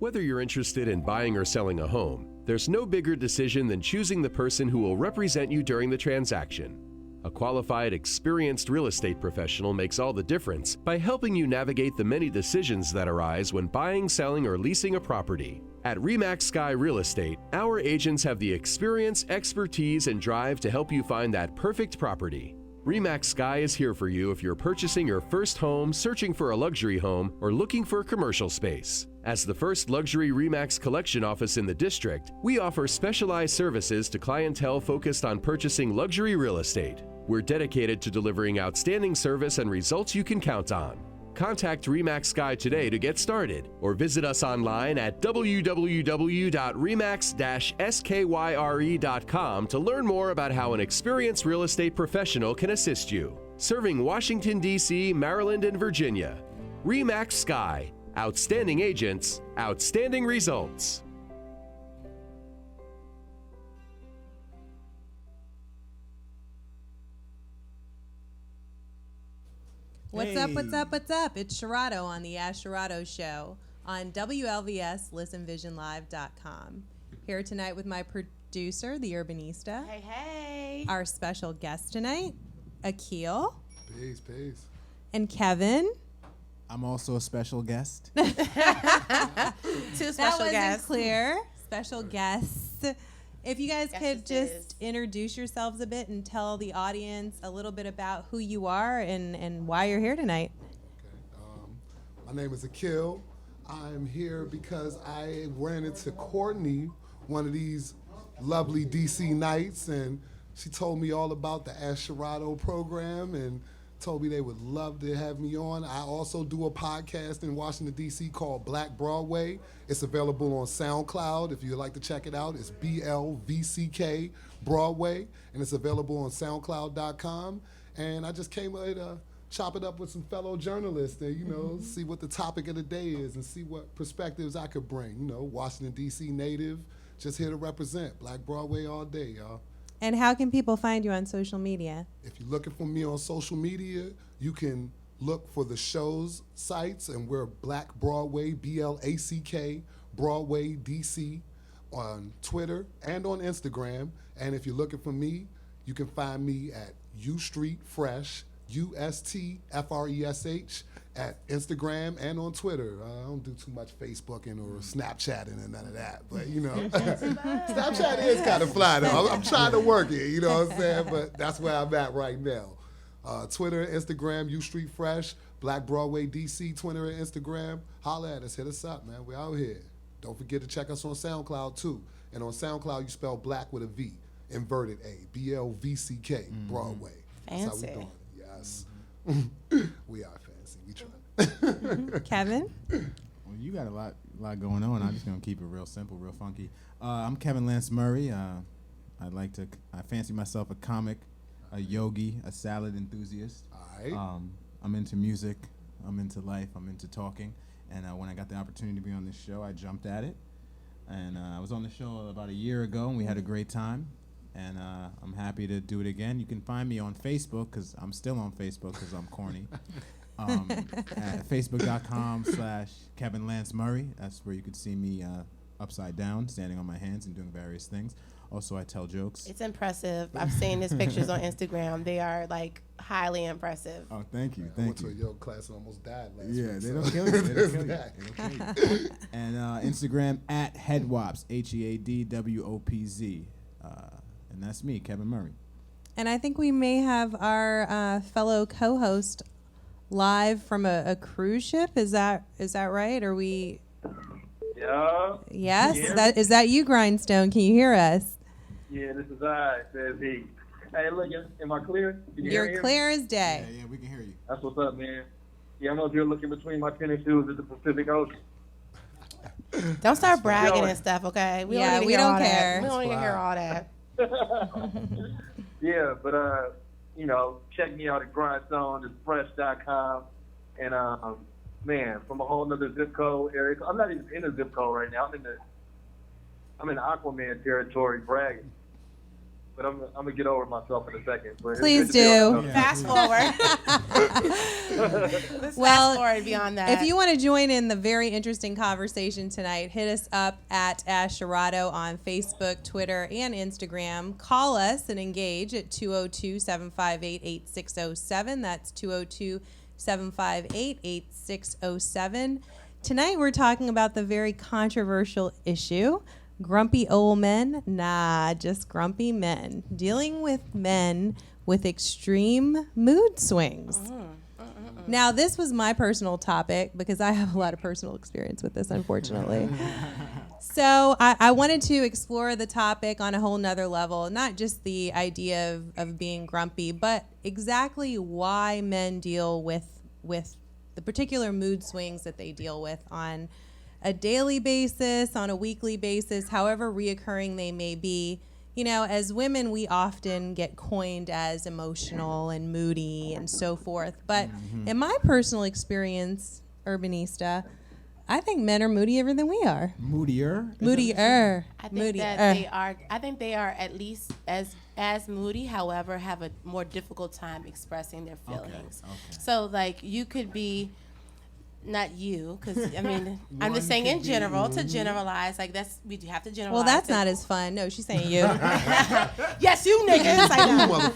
Whether you're interested in buying or selling a home, there's no bigger decision than choosing the person who will represent you during the transaction. A qualified, experienced real estate professional makes all the difference by helping you navigate the many decisions that arise when buying, selling, or leasing a property. At RE/MAX Sky Real Estate, our agents have the experience, expertise, and drive to help you find that perfect property. RE/MAX Sky is here for you if you're purchasing your first home, searching for a luxury home, or looking for commercial space. As the first luxury RE/MAX collection office in the district, we offer specialized services to clientele focused on purchasing luxury real estate. We're dedicated to delivering outstanding service and results you can count on. Contact RE/MAX Sky today to get started, or visit us online at www.remax-skyre.com to learn more about how an experienced real estate professional can assist you. Serving Washington, D.C., Maryland, and Virginia. RE/MAX Sky. Outstanding agents, outstanding results. What's up, what's up, what's up? It's Sherrado on the Ash Sherrado Show on WLVS, listenvisionlive.com. Here tonight with my producer, the Urbanista. Hey, hey. Our special guest tonight, Akil. Peace, peace. And Kevin. I'm also a special guest. Two special That wasn't guests. clear. Special guests. If you guys could Guesses. just introduce yourselves a bit and tell the audience a little bit about who you are and why you're here tonight. Okay. My name is Akil. I'm here because I ran into Courtney one of these lovely DC nights, and she told me all about the Ash Sherrado program and told me they would love to have me on. I also do a podcast in Washington, D.C. called Black Broadway. It's available on SoundCloud. If you'd like to check it out, it's BLVCK Broadway, and it's available on SoundCloud.com. And I just came to chop it up with some fellow journalists and, see what the topic of the day is and see what perspectives I could bring. Washington, D.C. native, just here to represent Black Broadway all day, y'all. And how can people find you on social media? If you're looking for me on social media, you can look for the show's sites, and we're Black Broadway, BLACK, Broadway, DC, on Twitter and on Instagram. And if you're looking for me, you can find me at U Street Fresh, USTFRESH, at Instagram and on Twitter. I don't do too much Facebooking or Snapchatting and none of that, but Snapchat is kind of fly though. I'm trying to work it, you know what I'm saying? But that's where I'm at right now. Twitter, Instagram, U Street Fresh, Black Broadway DC, Twitter and Instagram. Holla at us, hit us up, man. We're out here. Don't forget to check us on SoundCloud too. And on SoundCloud, you spell black with a V, inverted A, BLVCK, Broadway. Fancy. That's how we doing it. Yes. We are fancy. We try. Kevin? Well, you got a lot going on. I'm just gonna keep it real simple, real funky. I'm Kevin Lance Murray. I fancy myself a comic, a yogi, a salad enthusiast. All right. I'm into music. I'm into life. I'm into talking. And when I got the opportunity to be on this show, I jumped at it. And I was on the show about a year ago, and we had a great time. And I'm happy to do it again. You can find me on Facebook, because I'm still on Facebook because I'm corny. At facebook.com/Kevin Lance Murray. That's where you could see me upside down, standing on my hands and doing various things. Also, I tell jokes. It's impressive. I've seen his pictures on Instagram. They are highly impressive. Oh, thank you. I went to a yoga class and almost died last week. Yeah, they don't kill you. They don't kill you. They don't kill you. And Instagram at Headwopz, HEADWOPZ. And that's me, Kevin Murray. And I think we may have our fellow co-host live from a cruise ship. Is that right? Are we? Yeah. Yes. Yeah. Is that you, Grindstone? Can you hear us? Yeah, this is I, says he. Hey, look, am I clear? Can you hear You're me? clear as day. Yeah, we can hear you. That's what's up, man. Yeah, I'm up here looking between my tennis shoes at the Pacific Ocean. Don't start bragging and stuff, okay? We don't don't care. We don't need to hear all that. Yeah, but check me out at grindstone.fresh.com. And man, from a whole nother zip code area. I'm not even in a zip code right now. I'm in Aquaman territory bragging. but I'm gonna get over myself in a second. But it's Please good to be on do. the Fast forward. Let's Well, fast forward beyond that. If you want to join in the very interesting conversation tonight, hit us up at Asherado on Facebook, Twitter, and Instagram. Call us and engage at 202-758-8607. That's 202-758-8607. Tonight we're talking about the very controversial issue, grumpy old men, just grumpy men. Dealing with men with extreme mood swings. Now, this was my personal topic because I have a lot of personal experience with this, unfortunately. So I wanted to explore the topic on a whole nother level, not just the idea of being grumpy, but exactly why men deal with the particular mood swings that they deal with on a daily basis, on a weekly basis, however reoccurring they may be. You know, as women, we often get coined as emotional and moody and so forth. But in my personal experience, Urbanista, I think men are moodier than we are. Moodier? Moodier. I think that they are. I think they are at least as moody. However, have a more difficult time expressing their feelings. Okay. So, like, you could be, not you, because I mean, I'm just saying could in general to generalize. Like we do have to generalize. Well, that's not as fun. No, she's saying you. Yes, you niggas. I know.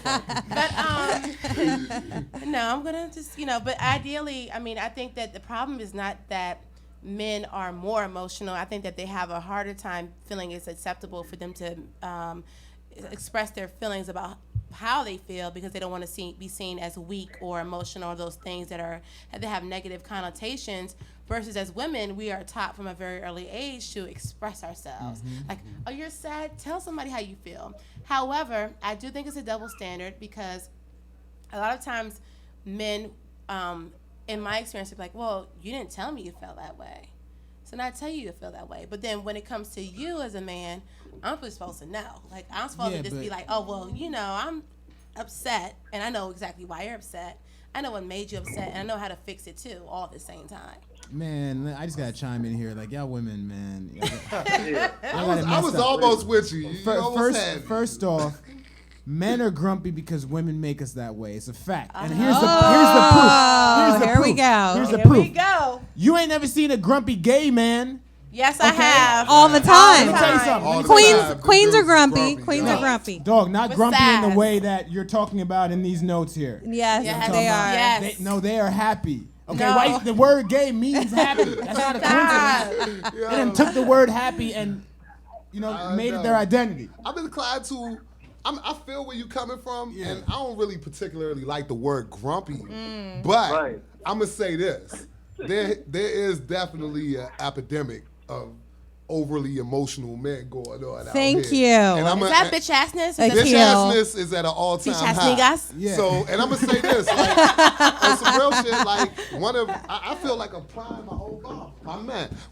But no, I'm gonna just But ideally, I mean, I think that the problem is not that men are more emotional. I think that they have a harder time feeling it's acceptable for them to express their feelings about how they feel because they don't want to be seen as weak or emotional or those things that have negative connotations. Versus as women, we are taught from a very early age to express ourselves. Like, oh, you're sad? Tell somebody how you feel. However, I do think it's a double standard because a lot of times men, in my experience, are like, well, you didn't tell me you felt that way. So now I tell you you feel that way. But then when it comes to you as a man, I'm supposed to know. Like, I'm supposed to just be like, oh, well, I'm upset, and I know exactly why you're upset. I know what made you upset, and I know how to fix it, too, all at the same time. Man, I just got to chime in here. Like, y'all women, man. I was almost with you. First off, men are grumpy because women make us that way. It's a fact. And Here we we go. Here's the Here proof. we go. You ain't never seen a grumpy gay man. Yes, I have. All the time. Let me tell you something. All the Queens time. queens are grumpy. Grumpy, Queens yeah. are grumpy. Dog, not With grumpy in the sass. way that you're talking about in these notes here. Yes, Yes. they are. Yes. They are happy. Okay, No. why the word gay means happy. That's not a coincidence. They done took the word happy and made it their identity. I'm inclined to. I feel where you coming from, and I don't really particularly like the word grumpy, but Right. I'm gonna say this: there is definitely an epidemic of overly emotional men going on out Thank here. you. And Is that bitch assness? Is that Bitch Bitch ass- assness is at an all-time bitch ass high. niggas? Yeah. So, and I'm gonna say this, like, on some real shit, like I feel like a prime.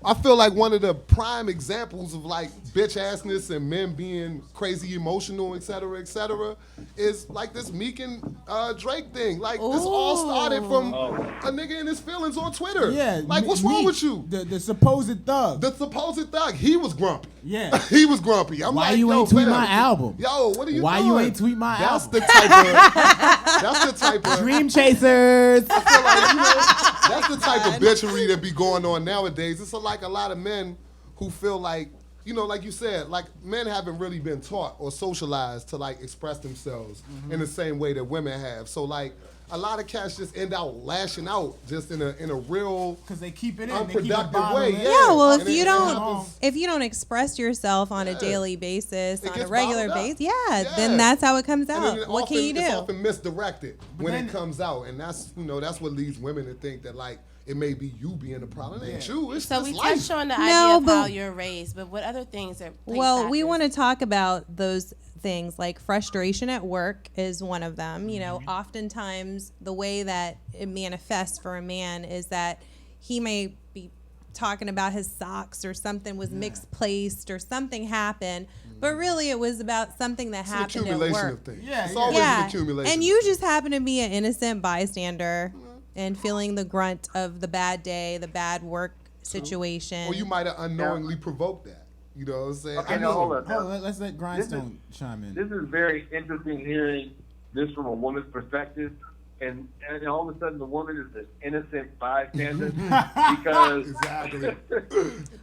I feel like one of the prime examples of like bitch assness and men being crazy emotional, et cetera, is like this Meek and Drake thing. Like this all started from a nigga in his feelings on Twitter. Yeah. Like what's wrong with you? The supposed thug. The supposed thug, he was grumpy. Yeah. He was grumpy. I'm Why like, you yo, ain't tweet fam, my album? Yo, what are you Why doing? you ain't tweet my That's album? That's the type of Dream chasers. I feel like, that's the type of bitchery that be going on nowadays. It's like a lot of men who feel like, like you said, like men haven't really been taught or socialized to like express themselves in the same way that women have. So like a lot of cats just end out lashing out just in a real Because they keep it in. unproductive way. Yeah. Yeah, well, And if you it don't happens. if you don't express yourself on a Yeah. daily basis, It on a gets regular bottled up. basis, then that's how it comes And then out. it What can you It's do? often misdirected when then- it comes out, and that's what leads women to think that like it may be you being the problem. It ain't you. It's So just we life. touched on the No, idea of but- how you're raised, but what other things are Well, we want to talk about those things like frustration at work is one of them. Oftentimes the way that it manifests for a man is that he may be talking about his socks or something was misplaced or something happened, but really it was about something that It's an happened at accumulation work. of things. Yeah, It's yeah. always an Yeah, accumulation. and you just happen to be an innocent bystander and feeling the grunt of the bad day, the bad work situation. Or you might have unknowingly provoked that. You know what I'm saying? Okay, I now know- hold on. Hold on, let's let Grindstone chime in. This is very interesting hearing this from a woman's perspective. And all of a sudden, the woman is an innocent bystander because Exactly.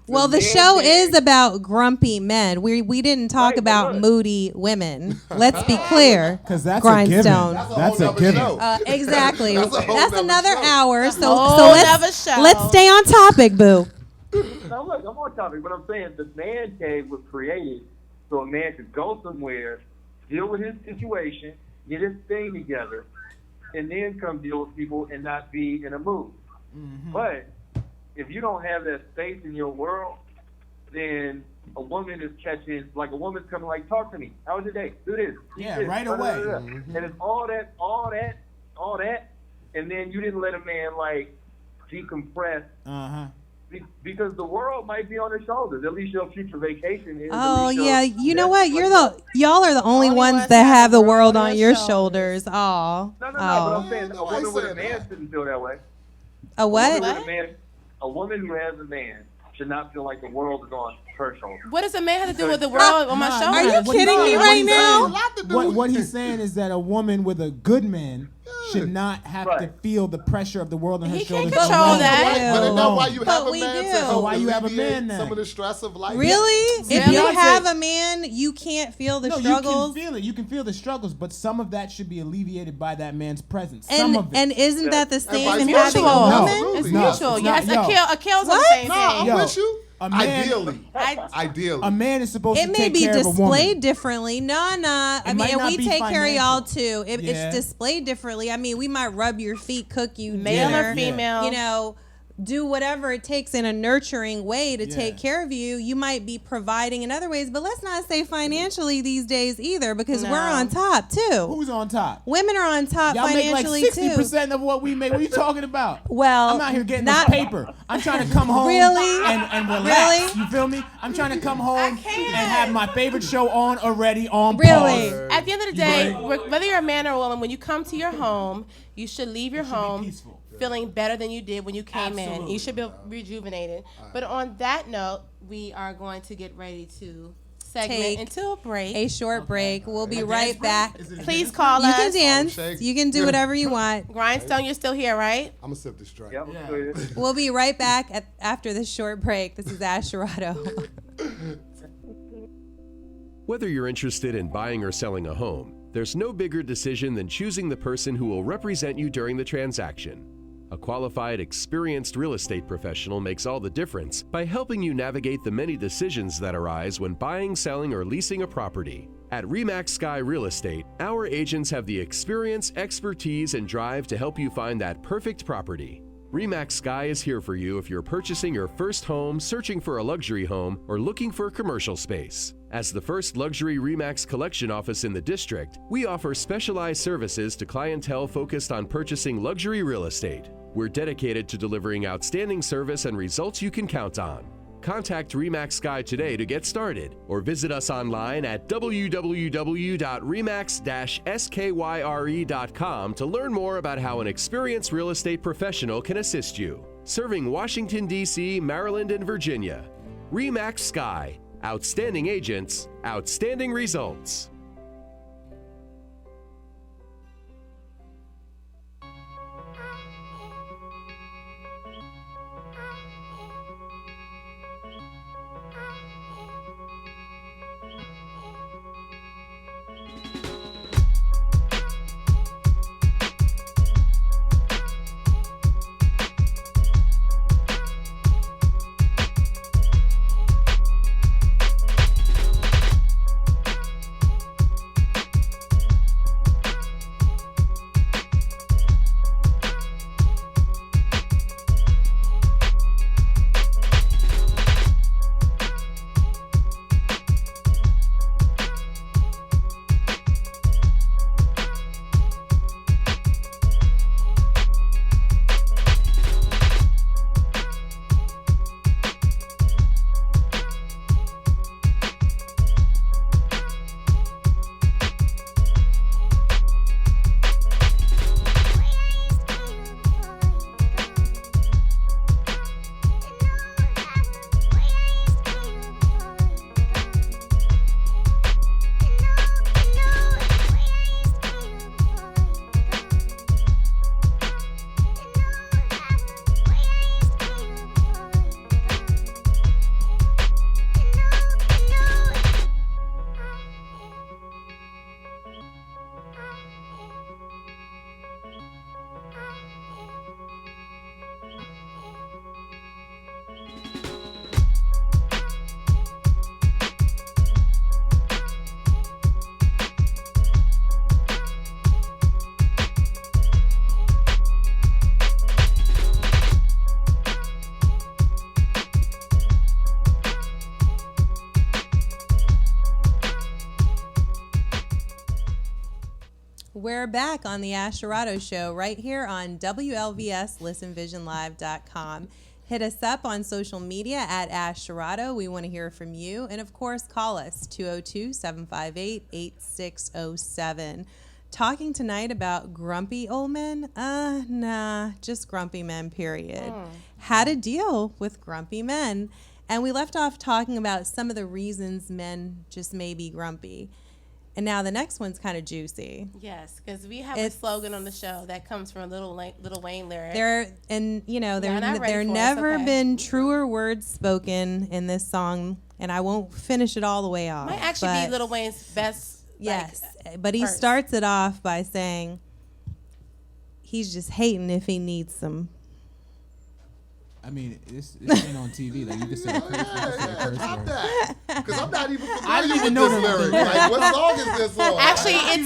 Well, the man show thing- is about grumpy men. We didn't talk Right, but about look. moody women. Let's be clear. 'Cause that's a Grindstone. given. That's a That's whole a nother given. show. Exactly. That's a whole That's nother another show. hour. So Whole nother let's show. stay on topic, boo. Now look, I'm on topic, but I'm saying the man cave was created so a man could go somewhere, deal with his situation, get his thing together, and then come deal with people and not be in a mood. But if you don't have that space in your world, then a woman is catching, like a woman's coming like, talk to me. How was your day? Do this. Eat Yeah, this, right da, da, away. da, da. And it's all that, and then you didn't let a man like decompress because the world might be on his shoulders. At least your future vacation is. Oh At least yeah, your- you know that's what? like- Y'all are the only ones that have the world on your shoulders. Oh, No, but I'm saying a Nobody's woman with a saying man that. shouldn't feel that way. a what? A woman who has a man should not feel like the world is on her shoulders. What does a man have to do with the world on my Nah, shoulder? Are you what he's kidding me saying- right what he's now? saying- What he's saying is that a woman with a good man should not have to Right. feel the pressure of the world on her He shoulders. can't control alone. that. But isn't that why you But have a we man do. to help Why you have a alleviate man then? some of the stress of life? Really? If Beyonce- you have a man, you can't feel the No, struggles. you can feel it. You can feel the struggles, but some of that should be alleviated by that man's presence. Some of it. And isn't that the same vice in versa. having a Mutual. No. woman? It's No, mutual. it's Yes, not. Yo. Akil's on the What? same No, I'm thing. Yo, with you. a man- Ideally. a Ideally. man is supposed It to may take be care of a woman. displayed differently. Nah. I mean, might and not we be take care of y'all financial. too. Yeah. It's displayed differently. I mean, we might rub your feet, cook you Male dinner, or female. you know, do whatever it takes in a nurturing way to Yeah. take care of you. You might be providing in other ways, but let's not say financially these days either, because No. we're on top too. Who's on top? Women are on top Y'all make like financially 60% too. of what we make. What are you talking about? Well, I'm out here getting not- this paper. I'm trying to come home Really? and relax. Really? You feel me? I'm trying to come home can't. and have my favorite show on already on Really? pause. At the end of the day, whether you're a man or a woman, when you come to your home, you should leave your should be home peaceful. feeling better than you did when you came in. Absolutely. You should be rejuvenated. But on that note, we are going to get ready to segment Take into a break. A short break. We'll be right back. Is it a Please dance call You us. can dance. shake. You can do whatever you want. Grindstone, you're still here, right? I'm going to sip this drink. Yep. Yeah. We'll be right back after this short break. This is Asherado. Whether you're interested in buying or selling a home, there's no bigger decision than choosing the person who will represent you during the transaction. A qualified, experienced real estate professional makes all the difference by helping you navigate the many decisions that arise when buying, selling, or leasing a property. At RE/MAX Sky Real Estate, our agents have the experience, expertise, and drive to help you find that perfect property. RE/MAX Sky is here for you if you're purchasing your first home, searching for a luxury home, or looking for commercial space. As the first luxury RE/MAX collection office in the district, we offer specialized services to clientele focused on purchasing luxury real estate. We're dedicated to delivering outstanding service and results you can count on. Contact RE/MAX Sky today to get started, or visit us online at www.remax-skyre.com to learn more about how an experienced real estate professional can assist you. Serving Washington, D.C., Maryland, and Virginia. RE/MAX Sky. Outstanding agents, outstanding results. We're back on the Ash Dorado Show right here on WLVSListenVisionLive.com. Hit us up on social media at Ash Dorado. We want to hear from you. And, of course, call us, 202-758-8607. Talking tonight about grumpy old men? Nah, just grumpy men, period. How to deal with grumpy men. And we left off talking about some of the reasons men just may be grumpy. And now the next one's kind of juicy. Yes, because we have a slogan on the show that comes from a Little Wayne lyric. There never been truer words spoken in this song, and I won't finish it all the way off. Might actually be Little Wayne's best. Yes, but he starts it off by saying he's just hating if he needs some. I mean, this ain't on TV. Like, you can say a curse word. Stop that. Because I'm not even I familiar didn't even with know this that. lyric. Like, what song is this on? Actually, it's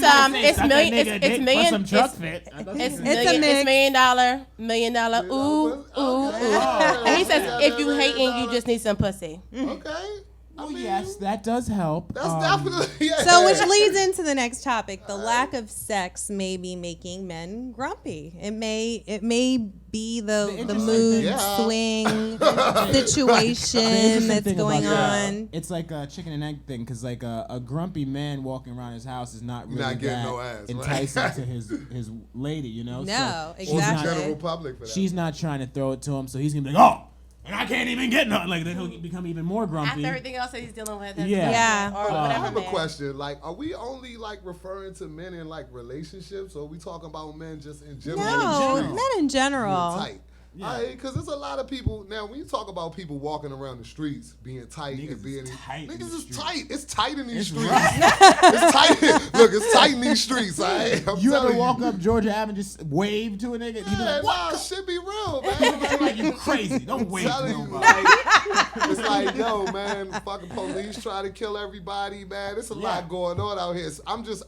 million dollar. Ooh. And he says, if you hating, you just need some pussy. Okay. Well, yes, that does help. That's definitely. Yeah. So, which leads into the next topic. The lack of sex may be making men grumpy. It may be the mood swing situation that's going on. It's like a chicken and egg thing, because like a grumpy man walking around his house is not really not getting no ass, enticing right? to his lady, you know. No, so exactly. General public for that. She's not trying to throw it to him, so he's gonna be like, oh. And I can't even get nothing. Like, then he'll become even more grumpy. After everything else that he's dealing with. Yeah. Or I whatever. have a question. Like, are we only like referring to men in like relationships, or are we talking about men just in general? No, men in general. Tight. Yeah. Because there's a lot of people now. When you talk about people walking around the streets being tight and being niggas is tight. It's tight in these streets. It's tight. Look, it's tight in these streets. You ever walk up Georgia Avenue and just wave to a nigga? Yeah, Like, nah, shit be real, man. like, you crazy. Don't wave to nobody. It's like, yo, man, fucking police try to kill everybody, man. There's a lot going on out here.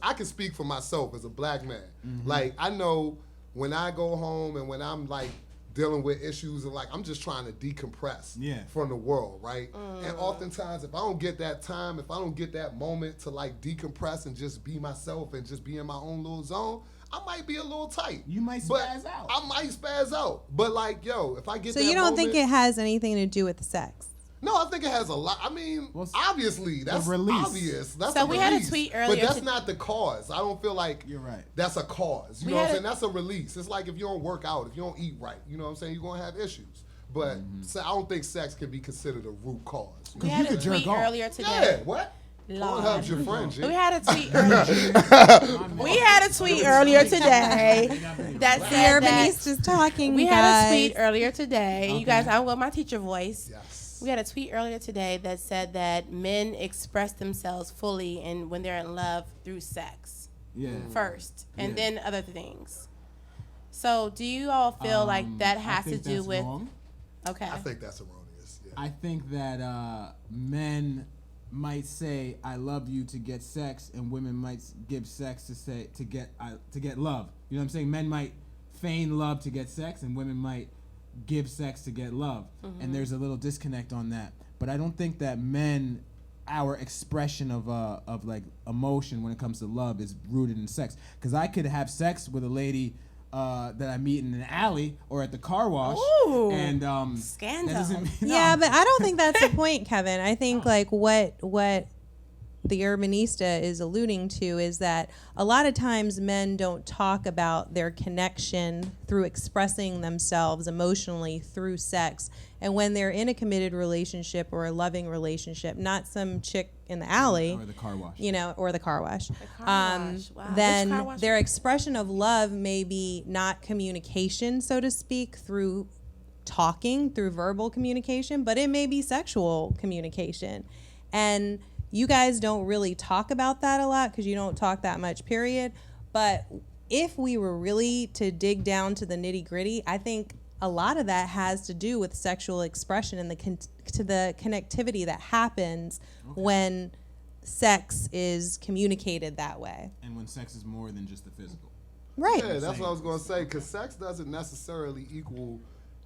I can speak for myself as a black man. Like, I know when I go home and when I'm like dealing with issues and like I'm just trying to decompress from the world, right? And oftentimes if I don't get that time, if I don't get that moment to like decompress and just be myself and just be in my own little zone, I might be a little tight. You might spaz out. I might spaz out. But like, yo, if I get So that you don't moment, think it has anything to do with the sex? No, I think it has a lot. I mean, obviously, that's release. obvious. That's so a we release. had a tweet earlier. But that's not the cause. I don't feel like you're right. That's a cause. You know what I'm saying? That's a release. It's like if you don't work out, if you don't eat right, you know what I'm saying? You're going to have issues. But so I don't think sex can be considered a root cause. We had a tweet earlier today. Yeah, what? Don't help your friend, G. We had a tweet earlier today that said Urbanista's talking. We had a tweet earlier today. Okay. You guys, I want my teacher voice. Yes. We had a tweet earlier today that said that men express themselves fully and when they're in love through sex first, and then other things. So, do you all feel like that has to do with? Wrong. Okay. I think that's erroneous. Yeah. I think that men might say "I love you" to get sex, and women might give sex to get love. You know what I'm saying? Men might feign love to get sex, and women might give sex to get love. And there's a little disconnect on that. But I don't think that men, our expression of like emotion when it comes to love is rooted in sex. Because I could have sex with a lady that I meet in an alley or at the car wash. Ooh, and scandal. That doesn't mean, Yeah, but I don't think that's the point, Kevin. I think like what the Urbanista is alluding to is that a lot of times men don't talk about their connection through expressing themselves emotionally through sex. And when they're in a committed relationship or a loving relationship, not some chick in the alley, or the car wash, or the car wash, Wow. then Which car wash? their expression of love may be not communication, so to speak, through talking, through verbal communication, but it may be sexual communication. And you guys don't really talk about that a lot because you don't talk that much, period. But if we were really to dig down to the nitty gritty, I think a lot of that has to do with sexual expression and the connectivity that happens when sex is communicated that way. and when sex is more than just the physical. Right. Yeah, that's what I was going to say, because sex doesn't necessarily equal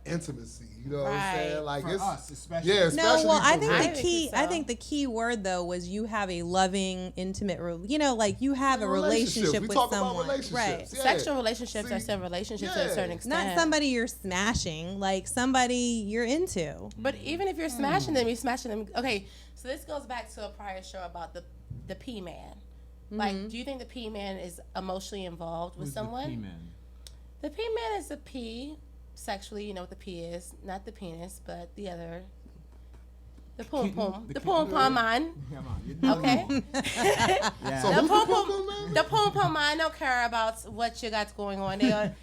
intimacy. You know what I'm Right. saying? Like For it's us, especially. yeah, especially No, well, I for think women. the key. so. I think the key word though was you have a loving, intimate. Like you have a relationship We with talk someone, about relationships. right? Yeah. Sexual relationships See, are still relationships to a yeah. certain extent. Not somebody you're smashing, like somebody you're into. But even if you're smashing them, you're smashing them. Okay, so this goes back to a prior show about the P man. Like, do you think the P man is emotionally involved with Who's someone? The P-man? The P man is a P sexually. You know what the P is? Not the penis, but the other. The pom Kitten? pom. The The kitten? pom pom man. Come on, you're doing Okay. it. Yeah. So The who's pom the pom. pom-pom man? The pom pom man don't care about what you got going on. They're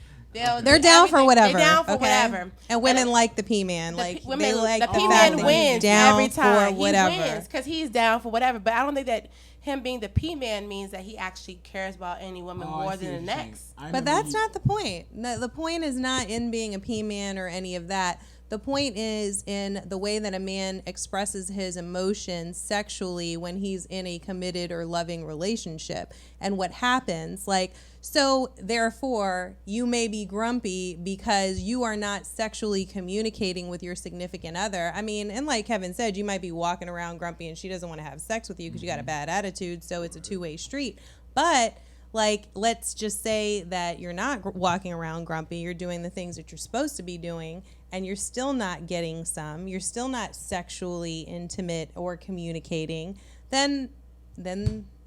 They're down for everything- whatever. They're down for okay? whatever. And women like the P man. The Like P- women, they like the the P fact man that wins he's down every time. for whatever. He wins because he's down for whatever. But I don't think that him being the P man means that he actually cares about any woman Oh, I more see than the what you're saying. next. I But remember that's not the point. No, the point is not in being a P man or any of that. The point is in the way that a man expresses his emotions sexually when he's in a committed or loving relationship and what happens. Like, so therefore, you may be grumpy because you are not sexually communicating with your significant other. I mean, and like Kevin said, you might be walking around grumpy and she doesn't want to have sex with you because you got a bad attitude. So it's a two-way street. But like, let's just say that you're not walking around grumpy. You're doing the things that you're supposed to be doing, and you're still not getting some. You're still not sexually intimate or communicating. Then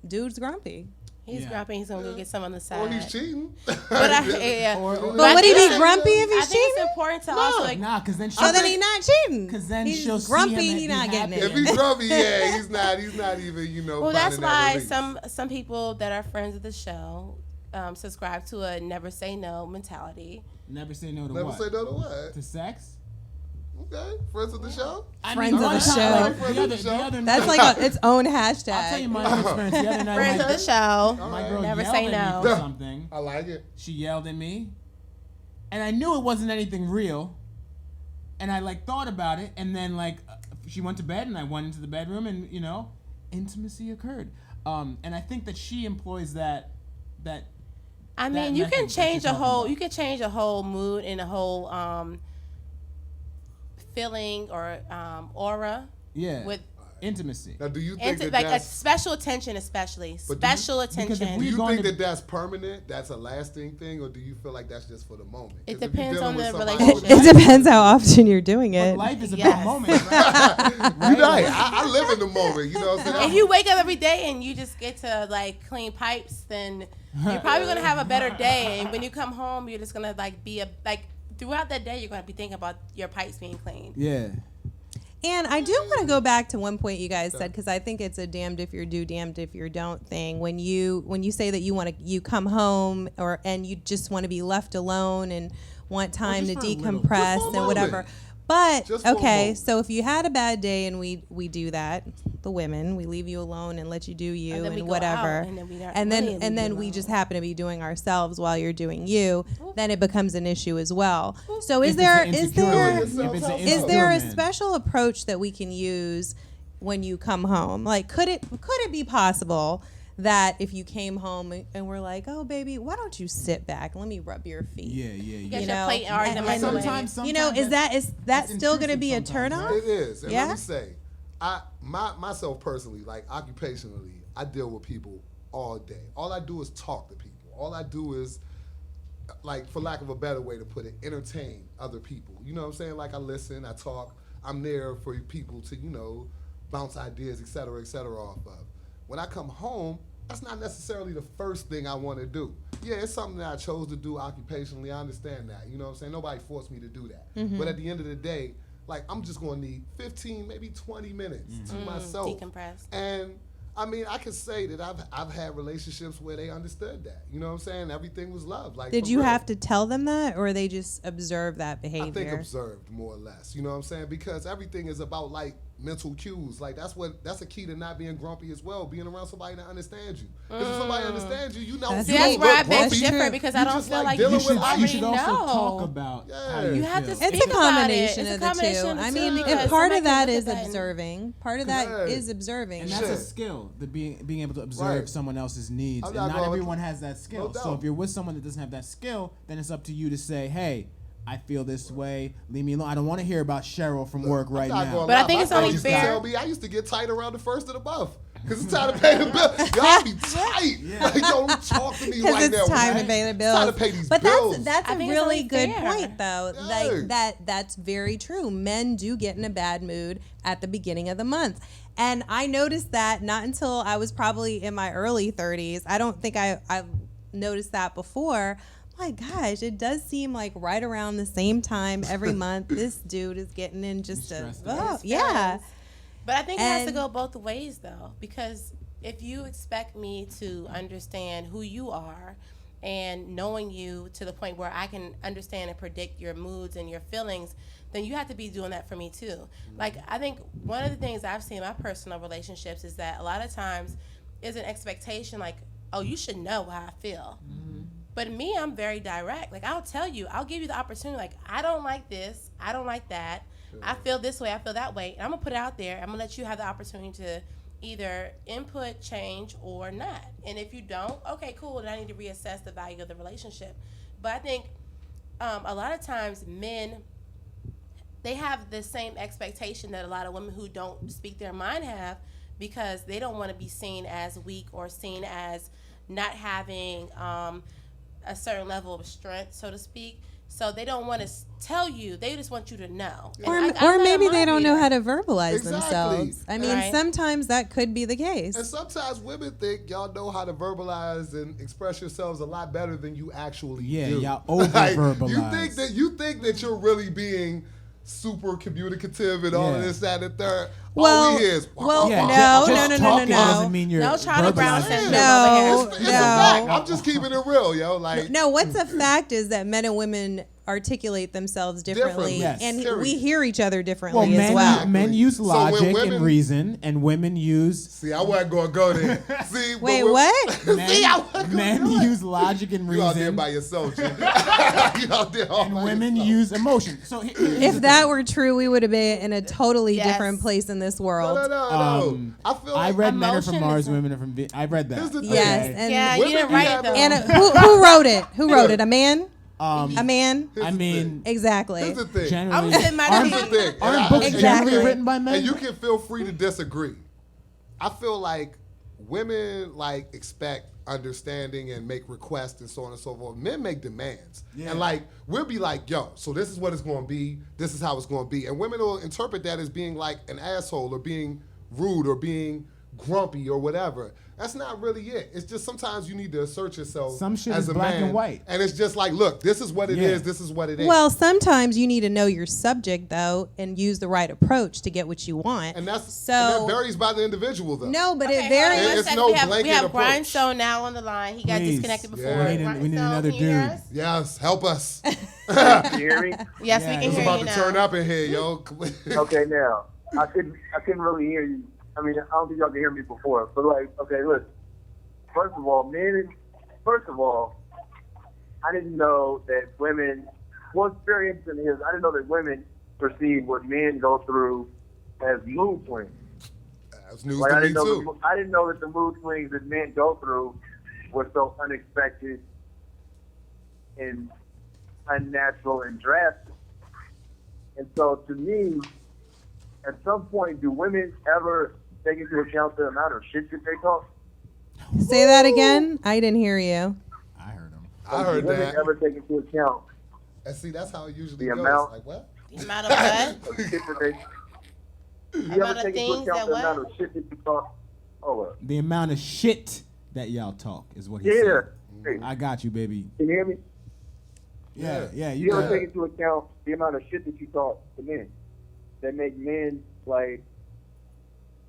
dude's grumpy. He's Yeah. grumpy. He's gonna go get some on the side. Or he's cheating. But yeah. Or- But I would he think be it's- grumpy if I he's think it's cheating? important to also like. Nah, because then Oh, then he's not cheating. 'Cause then he's she'll see grumpy. him and He's be not getting happy. it. If he's grumpy, yeah, he's not even, Well, that's finding that why release. some people that are friends of the show subscribe to a never say no mentality. Never say no to Never what? say no to what? To sex? Okay, friends of the show. Friends of the one show. time, like, Friends the of the other show. That's night, like its own I'll tell you hashtag. my experience. The other night, Friends of the show. my girl Never yelled say at no. me for something. I like it. She yelled at me, and I knew it wasn't anything real. And I like thought about it, and then she went to bed, and I went into the bedroom, and intimacy occurred. And I think that she employs that. I That mean, you method can that change you're a talking whole. about. You can change a whole mood and a whole feeling or aura Yeah. with Intimacy. Now, do you think that like a that's special attention, especially But do you- special because if attention. do we you going think to- that that's permanent? That's a lasting thing, or do you feel like that's just for the moment? 'Cause It if you're depends dealing on with the somebody relationship. with- It depends how often you're doing But it. life is about Yes. moments, right? You're right. I live in the moment. You know what I'm saying? If you wake up every day and you just get to like clean pipes, then you're probably gonna have a better day. And when you come home, you're just gonna throughout that day, you're gonna be thinking about your pipes being clean. Yeah. And I do want to go back to one point you guys said, because I think it's a damned if you do, damned if you don't thing. When you say that you come home and you just want to be left alone and want time to just for a little- decompress just for a and whatever. moment. But Just for a okay, moment. so if you had a bad day and we do that, the women, we leave you alone and let you do you And then we and go whatever, out, and then we not and then really and leave then you we alone. just happen to be doing ourselves while you're doing you, then it becomes an issue as well. So is If there it's an is insecure there man. If it's an an is insecure there a man. special approach that we can use when you come home? Like, could it be possible that if you came home and we're like, oh baby, why don't you sit back? Let me rub your feet. Yeah. Get You your know, plate already in the and microwave. Sometimes You know, is that that's still going to intrusive be a turn sometimes, on? right? It is. And Yeah? let me say, myself personally, like occupationally, I deal with people all day. All I do is talk to people. All I do is, like, for lack of a better way to put it, entertain other people. You know what I'm saying? Like, I listen, I talk. I'm there for people to, bounce ideas, et cetera, off of. When I come home, that's not necessarily the first thing I want to do. Yeah, it's something that I chose to do occupationally. I understand that. You know what I'm saying? Nobody forced me to do that. But at the end of the day, like, I'm just going to need 15, maybe 20 minutes to myself. Decompress. And I mean, I can say that I've had relationships where they understood that. You know what I'm saying? Everything was love. Like, Did for you real. have to tell them that, or they just observe that behavior? I think observed more or less. You know what I'm saying? Because everything is about like mental cues. Like that's a key to not being grumpy as well. Being around somebody that understands you. Because if somebody understands you, you know. That's See, you that's don't where I look beg grumpy. That's differ true. because You I don't just feel like like dealing you with should life. You already should also know. talk about Yeah. how you You have to feel. It's speak a about combination it. of It's a the two. combination of I the mean, two and because part somebody of can that look is at that and- observing. Part of that Correct. is observing. And that's a Shit. skill, being able to observe Right. someone else's needs. I'm And not not gonna- everyone has that skill. No So doubt. if you're with someone that doesn't have that skill, then it's up to you to say, hey, I feel this way. Leave me alone. I don't want to hear about Cheryl from work right now. But I think it's only fair. I used to get tight around the first of the month. Because it's time to pay the bill. Y'all be tight. Like, yo, don't talk to me like that. Because it's time to pay the bills. It's time to pay these bills. But that's a really good point, though. Yeah. Like that's very true. Men do get in a bad mood at the beginning of the month. And I noticed that not until I was probably in my early 30s. I don't think I've noticed that before. My gosh, it does seem like right around the same time every month, this dude is getting in just yeah. But I think it has to go both ways, though, because if you expect me to understand who you are and knowing you to the point where I can understand and predict your moods and your feelings, then you have to be doing that for me, too. Like, I think one of the things I've seen in my personal relationships is that a lot of times is an expectation like, oh, you should know how I feel. Mm-hmm. But me, I'm very direct. Like, I'll tell you, I'll give you the opportunity. Like, I don't like this. I don't like that. I feel this way, I feel that way. And I'm going to put it out there. I'm going to let you have the opportunity to either input, change, or not. And if you don't, okay, cool, then I need to reassess the value of the relationship. But I think a lot of times men, they have the same expectation that a lot of women who don't speak their mind have, because they don't want to be seen as weak or seen as not having a certain level of strength, so to speak. So they don't want to tell you. They just want you to know. Or maybe they don't know how to verbalize themselves. I mean, sometimes that could be the case. And sometimes women think y'all know how to verbalize and express yourselves a lot better than you actually do. Yeah, y'all over-verbalize. Like, you think that you're really being super communicative and all of this, that, and the third. Well, all we hear is, no. Doesn't mean you're no Charlie Brown syndrome no, over here. It's a fact. I'm just keeping it real, yo. Like, no, what's a fact is that men and women articulate themselves differently, yes. and Period. we hear each other differently as well. Men use logic women, and reason, and women use... See, I wasn't going to go there. See, wait, what? Men use logic and reason. You out there by yourself, Jim. You out there all and by women yourself. use emotion. So if that were true, we would have been in a totally different place in this world. No. I feel like I read Men Are From emotion Mars, is Women Are From Venus. I read that. Here's the thing. Yes, and Yeah, you didn't write it though. and who wrote it? Who wrote it? A man? A man? I mean, Exactly. Here's the thing. generally, I'm sitting my Here's team. the thing. aren't books Exactly. generally written by men? And you can feel free to disagree. I feel like women like expect understanding and make requests and so on and so forth. Men make demands. Yeah. And like we'll be like, yo, so this is what it's gonna be, this is how it's gonna be. And women will interpret that as being like an asshole or being rude or being grumpy or whatever. That's not really it. It's just sometimes you need to assert yourself Some shit as is a black man. and white. And it's just like, look, this is what it is, this is what it is. Well, sometimes you need to know your subject, though, and use the right approach to get what you want. and that varies by the individual though. No, but Okay, it varies. hold on one It's second. no we have blanket approach. Grindstone now on the line. He got Please. disconnected before. Yeah. We need Grindstone, another can you hear dude. us? Yes, help us. You hear me? Yes, Yeah, we can It's hear about you to now. turn up in here, yo. Okay, now I couldn't really hear you. I mean, I don't think y'all can hear me before. But like, okay, look. First of all, I didn't know that women. Well, experience in his. I didn't know that women perceive what men go through as mood swings. That's news Like to I me didn't know. too. I didn't know that the mood swings that men go through were so unexpected and unnatural and drastic. And so, to me, at some point, do women ever take into account the amount of shit that they talk? Say that again. I didn't hear you. I heard him. I heard do women that. ever take into account And see, that's how it usually The goes. amount- Like what? The amount of what? the shit that they? Do you Amount ever of take into things account that the what? amount of shit that you talk? Oh, The amount of shit that y'all talk is what he yeah. said. Hey, I got you, baby. can you hear me? Yeah, Yeah. you You ever got take it. into account the amount of shit that you talk to men that make men like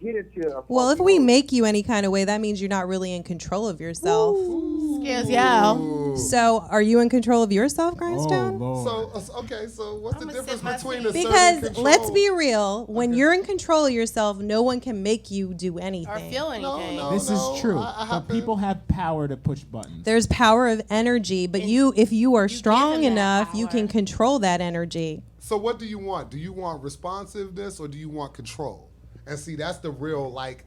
get into a Well, if fucking we mood? make you any kind of way, that means you're not really in control of yourself. Excuse y'all. Ooh. So, are you in control of yourself, Grindstone? Oh, Lord. So okay, so what's the I'ma difference sip my between tea. asserting Because control? let's be real, when you're in control of yourself, no one can make you do Or anything. feel anything. no. This is true. I But have to- people have power to push buttons. There's power of energy, but if you are give strong them that enough, you power. can control that energy. So what do you want? Do you want responsiveness or do you want control? And see, that's the real like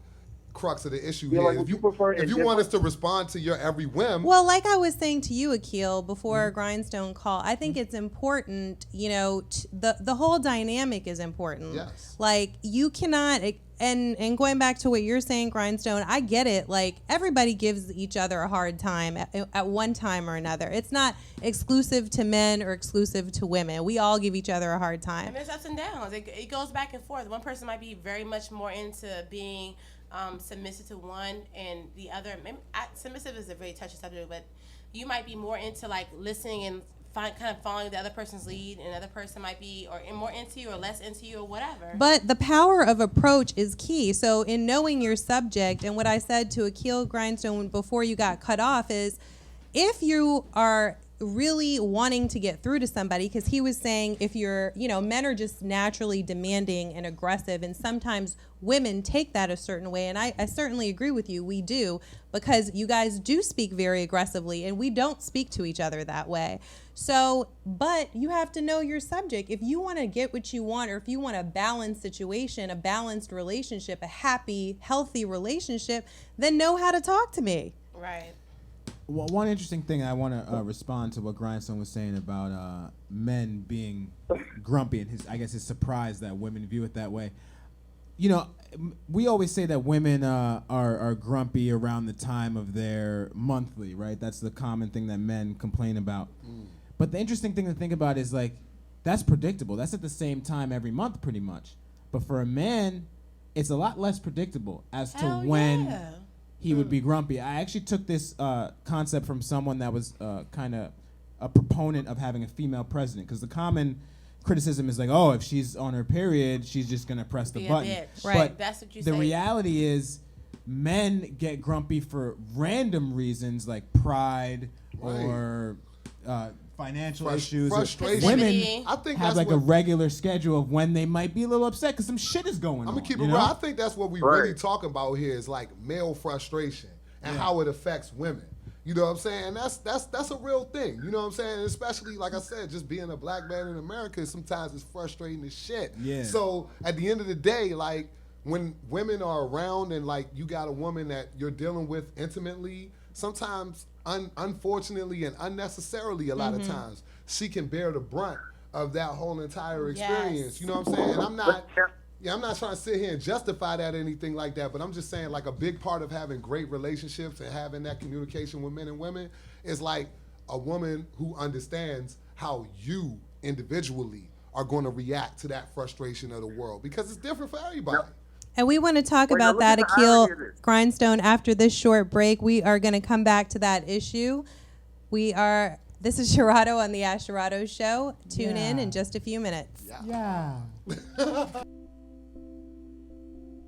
crux of the issue Yeah, here. like, would you prefer if you want us to respond to your every whim, Well, like I was saying to you, Akil, before Grindstone call, I think it's important, you know, the whole dynamic is important. Yes. Like, you cannot, and going back to what you're saying, Grindstone, I get it. Like, everybody gives each other a hard time at one time or another. It's not exclusive to men or exclusive to women. We all give each other a hard time. And there's ups and downs. It goes back and forth. One person might be very much more into being submissive to one, and the other, submissive is a very touchy subject, but you might be more into like listening and kind of following the other person's lead, and the other person might be more into you or less into you or whatever. But the power of approach is key. So in knowing your subject, and what I said to Akil Grindstone before you got cut off is, if you are really wanting to get through to somebody, because he was saying if you're, you know, men are just naturally demanding and aggressive, and sometimes women take that a certain way, and I certainly agree with you, we do, because you guys do speak very aggressively, and we don't speak to each other that way. So, but you have to know your subject. If you want to get what you want, or if you want a balanced situation, a balanced relationship, a happy, healthy relationship, then know how to talk to me. Right. Well, one interesting thing I want to respond to what Grindstone was saying about men being grumpy and his surprise that women view it that way. You know, we always say that women are grumpy around the time of their monthly, right? That's the common thing that men complain about. But the interesting thing to think about is, like, that's predictable. That's at the same time every month pretty much. But for a man, it's a lot less predictable as to when he would be grumpy. I actually took this concept from someone that was kind of a proponent of having a female president, because the common criticism is like, oh, if she's on her period, she's just going to press the button. Right. But That's what you the say. reality is men get grumpy for random reasons like pride or financial issues. frustration. Women I think have that's like what, a regular schedule of when they might be a little upset because some shit is going on. I'm gonna keep it you real. know? I think that's what we really talking about here is like male frustration and how it affects women. You know what I'm saying? That's a real thing. You know what I'm saying? And especially, like I said, just being a black man in America, sometimes it's frustrating as shit. Yeah. So at the end of the day, like when women are around and like you got a woman that you're dealing with intimately, sometimes unfortunately and unnecessarily a lot of times, she can bear the brunt of that whole entire experience. You know what I'm saying? And I'm not trying to sit here and justify that or anything like that, but I'm just saying like a big part of having great relationships and having that communication with men and women is like a woman who understands how you individually are going to react to that frustration of the world, because it's different for everybody. And we want to talk Wait, now about look at that, the Akil irony of this. Grindstone, after this short break. We are going to come back to that issue. This is Sherrado on the Ash Sherrado Show. Tune in just a few minutes.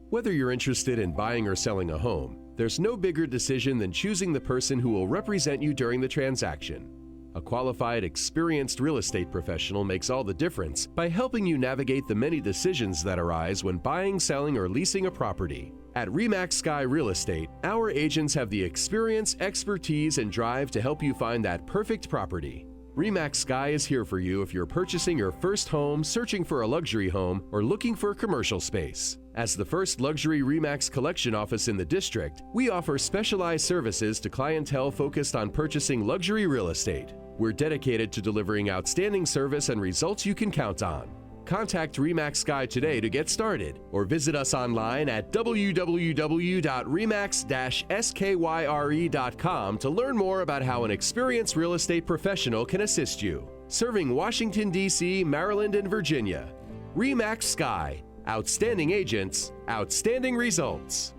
Whether you're interested in buying or selling a home, there's no bigger decision than choosing the person who will represent you during the transaction. A qualified, experienced real estate professional makes all the difference by helping you navigate the many decisions that arise when buying, selling, or leasing a property. At RE/MAX Sky Real Estate, our agents have the experience, expertise, and drive to help you find that perfect property. RE/MAX Sky is here for you if you're purchasing your first home, searching for a luxury home, or looking for commercial space. As the first luxury RE/MAX collection office in the district, we offer specialized services to clientele focused on purchasing luxury real estate. We're dedicated to delivering outstanding service and results you can count on. Contact RE/MAX Sky today to get started, or visit us online at www.remax-skyre.com to learn more about how an experienced real estate professional can assist you. Serving Washington, D.C., Maryland, and Virginia. RE/MAX Sky. Outstanding agents, outstanding results.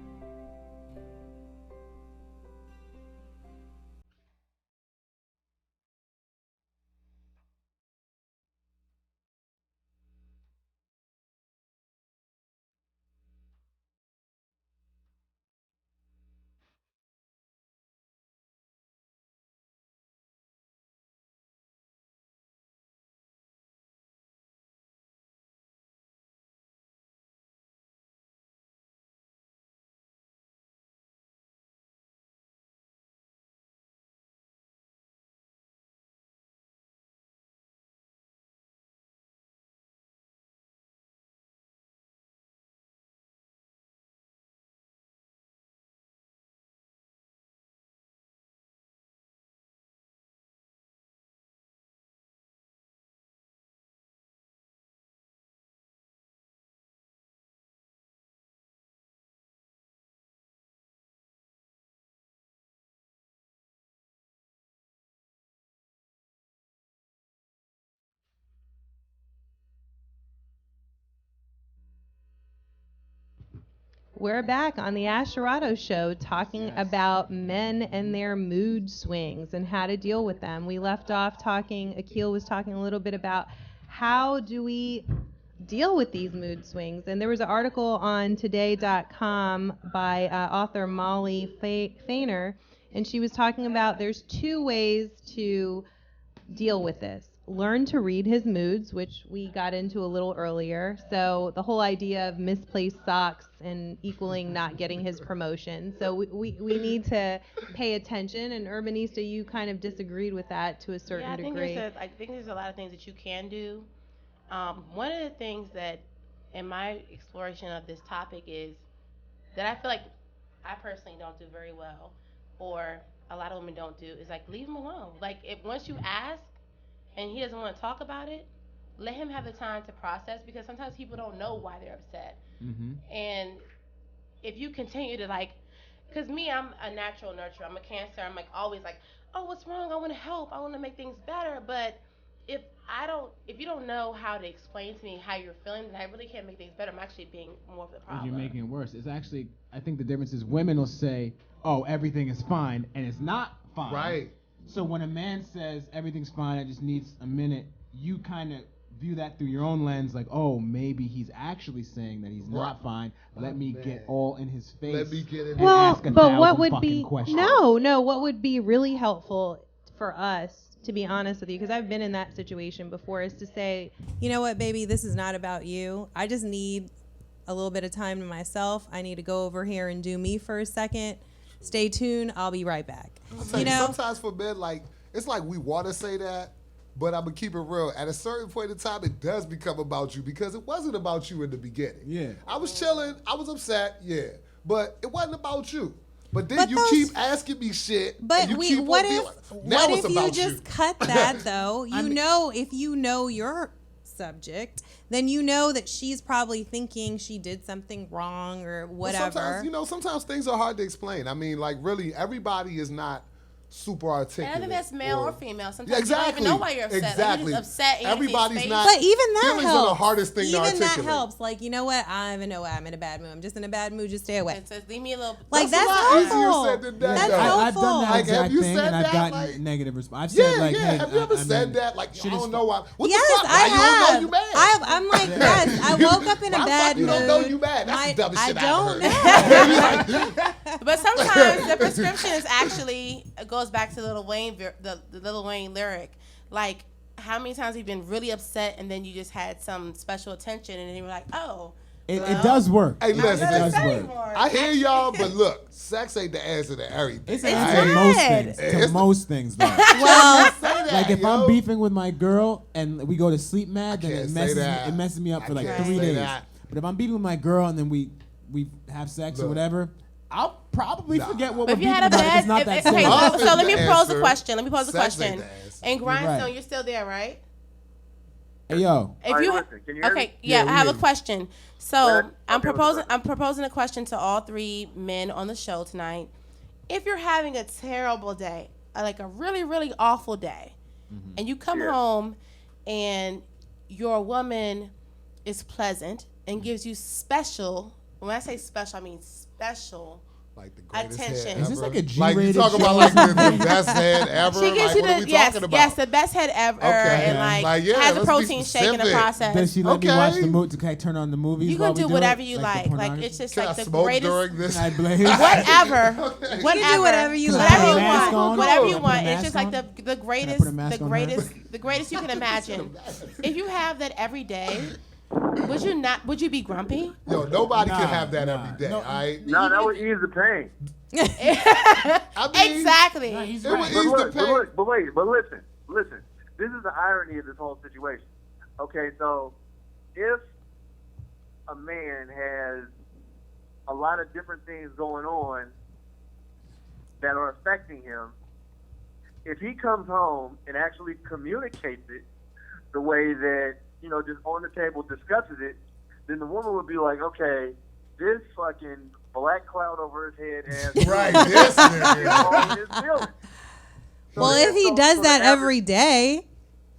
We're back on the Asherado Show talking about men and their mood swings and how to deal with them. We left off talking, Akil was talking a little bit about how do we deal with these mood swings. And there was an article on today.com by author Molly Fainer, and she was talking about there's 2 ways to deal with this. Learn to read his moods, which we got into a little earlier. So the whole idea of misplaced socks and equaling not getting his promotion. So we need to pay attention. And Urbanista, you kind of disagreed with that to a certain degree. I think there's a lot of things that you can do. One of the things that in my exploration of this topic is that I feel like I personally don't do very well, or a lot of women don't do, is like leave him alone. Like if once you ask and he doesn't want to talk about it, let him have the time to process, because sometimes people don't know why they're upset. Mm-hmm. And if you continue to like, because me, I'm a natural nurturer. I'm a Cancer. I'm like always like, oh, what's wrong? I want to help. I want to make things better. But if you don't know how to explain to me how you're feeling, then I really can't make things better. I'm actually being more of the problem. You're making it worse. It's actually, I think the difference is women will say, oh, everything is fine, and it's not fine. Right. So when a man says everything's fine, I just need a minute, you kind of view that through your own lens, like, oh, maybe he's actually saying that he's not fine. Let me get all in his face. Let me get in. And ask a but what thousand would fucking be questions. no, what would be really helpful for us, to be honest with you, because I've been in that situation before, is to say, you know what, baby, this is not about you. I just need a little bit of time to myself. I need to go over here and do me for a second. Stay tuned. I'll be right back. You know, sometimes for men, like, it's like we want to say that, but I'm going to keep it real. At a certain point in time, it does become about you, because it wasn't about you in the beginning. Yeah. I was chilling. I was upset. Yeah. But it wasn't about you. But then you keep asking me shit. But and you what if it's you about just cut that, though? If you know your subject, then you know that she's probably thinking she did something wrong or whatever. Sometimes things are hard to explain. I mean, like, really, everybody is not super articulate. And I think that's male or female. Sometimes exactly. you don't even know why you're upset. Exactly. You're just upset. And everybody's not. But even that feelings helps. are the hardest thing to articulate. Even that helps. Like, you know what? I don't even know why I'm in a bad mood. I'm just in a bad mood. Just stay away. It says, leave me a little. Like, that's a lot helpful. easier said than done. That's though. helpful. I've done that Like, exact have you thing, said and I've that? gotten Like, negative response. I've said, like, hey, have you ever said mean, that? Like, I don't know why. What Yes, the fuck? I Why have. you don't know you mad? I'm like, yes. I woke up in a bad mood. You don't know you mad. That's the dumbest shit I don't know. But sometimes the prescription is actually goes back to Lil Wayne, the Lil Wayne lyric. Like, how many times have you been really upset and then you just had some special attention and then you were like, oh. It does work. Hey, listen. It does work. I hear y'all, but look, sex ain't the answer to everything. It's an answer to most things. To most things, though. Well, like if I'm beefing with my girl and we go to sleep mad, then it messes me up for like 3 days. But if I'm beefing with my girl and then we have sex or whatever, I'll probably forget what we're beefing about. It's not that serious. Okay, so let me pose a question. And Grindstone, Right. you're still there, right? Hey, yo. If you listen, can you hear me? yeah, I have a me. question. So ahead. I'm Okay, what's proposing a question to all 3 men on the show tonight. If you're having a terrible day, like a really, really awful day, and you come home and your woman is pleasant and gives you special, when I say special, I mean special like the greatest head attention. ever. Is this like a Like you G-rated talk about show? like the best head ever? She gives like, you what are we the talking about? yes, the best head ever, Okay. and Like, yeah, has a let's be protein shake in the specific. process. Does she let me Okay. watch the movie? Can I turn on the movies? You while can we do do whatever it? you the like. Like pornography? it's just Can like I the smoke greatest. during this? Can I blaze? Whatever, You can do whatever you Can I like. put a whatever you mask want, on? whatever Can you I put a want. It's mask just like on? the greatest, put a mask the on greatest, the greatest you can imagine. If you have that every day, would you not? Would you be grumpy? Yo, nobody Nah, can have that nah. every day, No. all right? No, that would ease the pain. I mean, Exactly. He's it would right. But ease the look, pain. but listen. This is the irony of this whole situation. Okay, so if a man has a lot of different things going on that are affecting him, if he comes home and actually communicates it the way that, just on the table discusses it, then the woman would be like, okay, this fucking black cloud over his head has Right, this nigga. all his feelings. So Well, if he so does the that average- every day,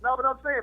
No, but I'm saying,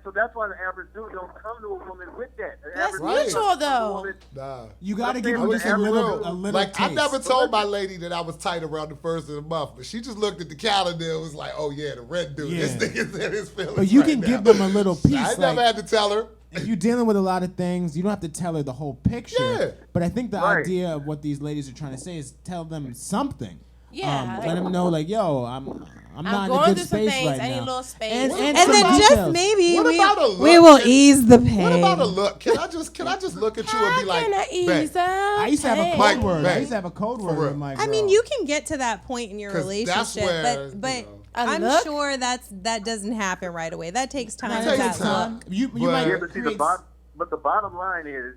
so that's why the average dude don't come to a woman with that. That's mutual, though. Nah. You got to I'm give saying them just a little Like, I taste. never told my lady that I was tight around the first of the month, but she just looked at the calendar and was like, oh, yeah, the red dude. Yeah. This nigga's in his feelings. But you right can now. give them a little piece. I like, never had to tell her. if you're dealing with a lot of things, you don't have to tell her the whole picture. Yeah. But I think the Right. idea of what these ladies are trying to say is tell them something. Yeah, Let them know, like, yo, I'm not in a going good through some space things. right I need now. a little space. And And some then just details. maybe What about a look? we will Can- ease the pain. What about a look? Can I just look at you and be like, Can I ease "Babe, up? I used to have a code Mike, word. I Mike, used to have a code word real. with my girl. I mean, you can get to that point in your 'Cause that's relationship, where, but you know. I'm look? sure that doesn't happen right away. That takes time. It to takes that time. long. You But- might Yeah, but see, create the bottom line is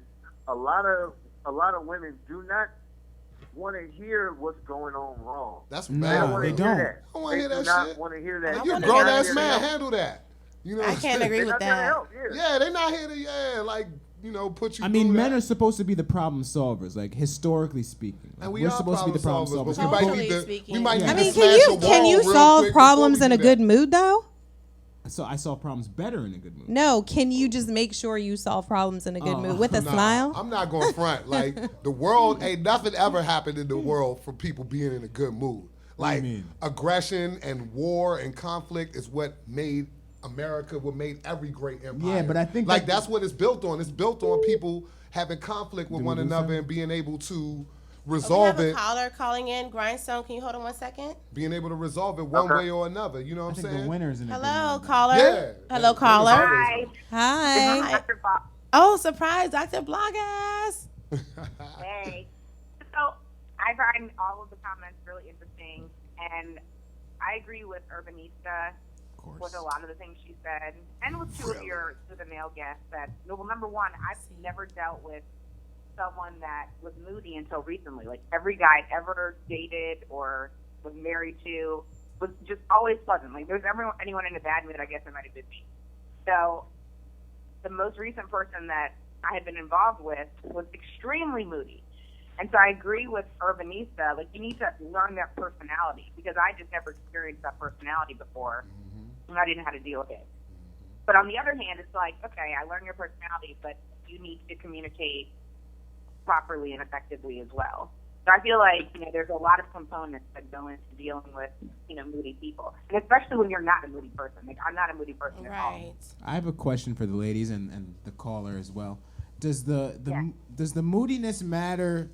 a lot of women do not want to hear what's going on wrong. That's Nah, bad. wanna they hear don't. that. I don't wanna hear They that do not shit. want to hear that. I You're a wanna grown hear ass that. man. Handle that. You know I what I'm can't saying? agree They're with not there to that. help. Yeah. Yeah, they're not here to, like, you know, put you I mean, through men that. are supposed to be the problem solvers, like historically speaking. Like, And we're supposed to be the problem solvers. but we might Totally need to, speaking. we might Yeah. need I to mean, smash a can wall you real solve quick before problems we in do a good that. mood though? So I solve problems better in a good mood. No, can you just make sure you solve problems in a good mood with a Nah, smile? I'm not going front. Like, the world, ain't nothing ever happened in the world for people being in a good mood. Like, mean? aggression and war and conflict is what made America, what made every great empire. Yeah, but I think like that- that's what it's built on. It's built on people having conflict with Do we one do another something? and being able to We resolve have a it, caller calling in. Grindstone, can you hold on 1 second? being able to resolve it one Okay. way or another. You know I what I'm think saying? the winners in a Hello, good mood. caller. Yeah. Hello, Yeah. caller. Hi. Hi. Hi. Dr. Bob. Oh, surprise, Dr. Blogass. Hey. So I find all of the comments really interesting, and I agree with Urbanista Of with course. a lot of the things she said, and with two of the male guests. That well, number one, I've never dealt with someone that was moody until recently. Like every guy I ever dated or was married to was just always pleasant. Like there's anyone in a bad mood, I guess it might have been me. So the most recent person that I had been involved with was extremely moody. And so I agree with Urbanista, like you need to learn that personality because I just never experienced that personality before and I didn't know how to deal with it. But on the other hand, it's like, okay, I learned your personality, but you need to communicate properly and effectively as well. So I feel like, there's a lot of components that go into dealing with, moody people. And especially when you're not a moody person. Like, I'm not a moody person at all. Right. I have a question for the ladies and the caller as well. Does the Yeah. does the moodiness matter,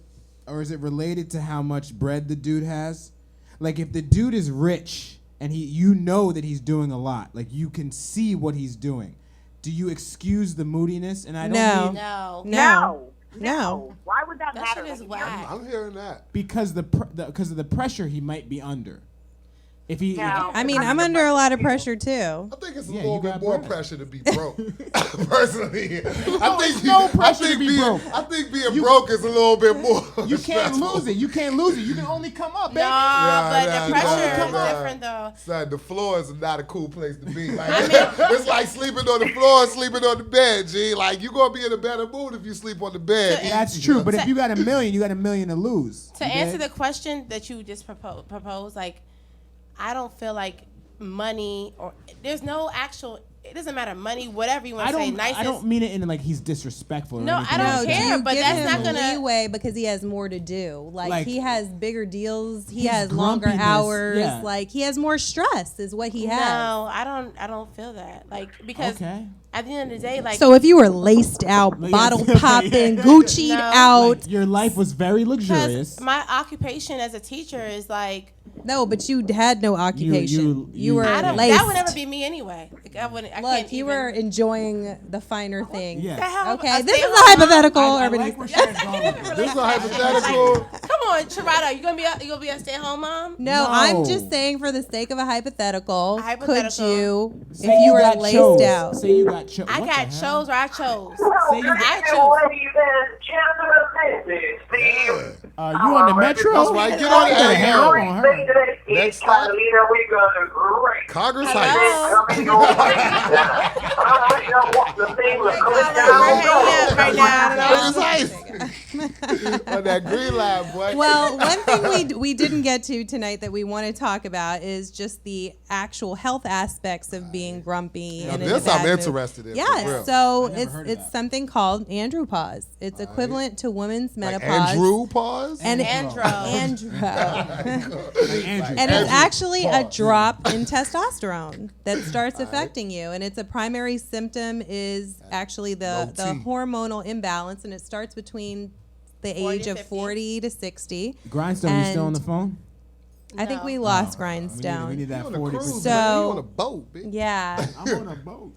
or is it related to how much bread the dude has? Like if the dude is rich and you know that he's doing a lot, like you can see what he's doing, do you excuse the moodiness? And I don't No. mean No. No. No. Why would that That matter? shit is Like, if you're- whack. I'm hearing that. because because of the pressure he might be under. If he, No. I mean, I'm under a lot of pressure too. I think it's a Yeah, little you bit got more bread. pressure to be broke. Personally, it's no pressure to be broke. I think being broke is a little bit more. you can't stressful. lose it. You can't lose it. You can only come up, baby. No, Yeah, but nah, the pressure nah, is nah. different though. Son, the floor is not a cool place to be. Like, it's like sleeping on the floor and sleeping on the bed, G. Like, you're going to be in a better mood if you sleep on the bed. That's true. But if you got $1 million, you got $1 million to lose. To You answer dig? the question that you just proposed, like, I don't feel like money or there's no actual. It doesn't matter money, whatever you want to say. Nicest. I don't mean it in like he's disrespectful. Or No, anything I don't like do that. care, you but give that's him not gonna- leeway because he has more to do. Like he has bigger deals. He His has longer grumpiness, hours. yeah. Like he has more stress. Is what he has. No, I don't feel that. Like because Okay. at the end of the day, like So if you were laced out, Like, bottle yeah. popping, Gucci'd No. out, Like, your life was very luxurious. because my occupation as a teacher is like no, but you had no occupation. You were I don't. laced. That would never be me anyway. Like, I wouldn't. I Look, can't you even, were enjoying the finer things. Yeah. The hell? Okay, I this stay is a home mom? hypothetical. I Everybody's like where she was going with this. This is a hypothetical. Come on, Charada, you gonna be a stay-at-home mom? No, I'm No. just saying for the sake of a hypothetical. A hypothetical. Could you, Say if you were got laced chose. out? Say you got chose. I What got the hell? chose or I chose. Say you I got, choose. Ladies and gentlemen, this is Steve. you on the metro? That's right. Get on Get the that. hell on her. Next Next stop. time, we're gonna great. Congress Hello? Heights. Coming your way. I don't know what the thing was going We're hanging up right now. I don't know. Congress Heights. On that green line, boy. Well, one thing we didn't get to tonight that we want to talk about is just the actual health aspects of being grumpy. Now and this in a I'm bad interested in. mood. for Yeah, real. so I never heard of it's that. something called andropause. It's equivalent to women's Like menopause. Andrew pause. And Andro. Like Andrew. And it's Andrew, actually a pause. drop in testosterone that starts affecting you. And it's a primary symptom is actually the Low T. hormonal imbalance, and it starts between the 40 age to of 50. 40 to 60. Grindstone, you still on And- the phone? I think No. we lost We Grindstone. need You that on a 40%. cruise, So- man. You on a boat, bitch. Yeah. I'm on a boat.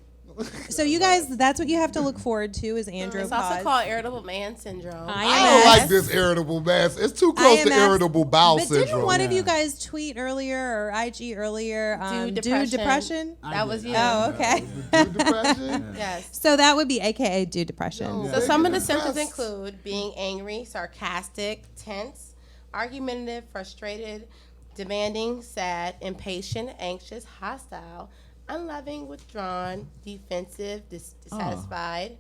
So you guys, that's what you have to look forward to is It's andropause. also called irritable man syndrome. I don't IMS. like this irritable mass. It's too close to IMS. irritable bowel But syndrome. didn't one of Yeah. you guys tweet earlier or IG earlier? Dude Dude depression. depression? That was you. Oh, okay. Dude, depression? Yes. So that would be AKA dude depression. No. So They some of get the symptoms depressed. include being angry, sarcastic, tense, argumentative, frustrated, demanding, sad, impatient, anxious, hostile, unloving, withdrawn, defensive, dissatisfied.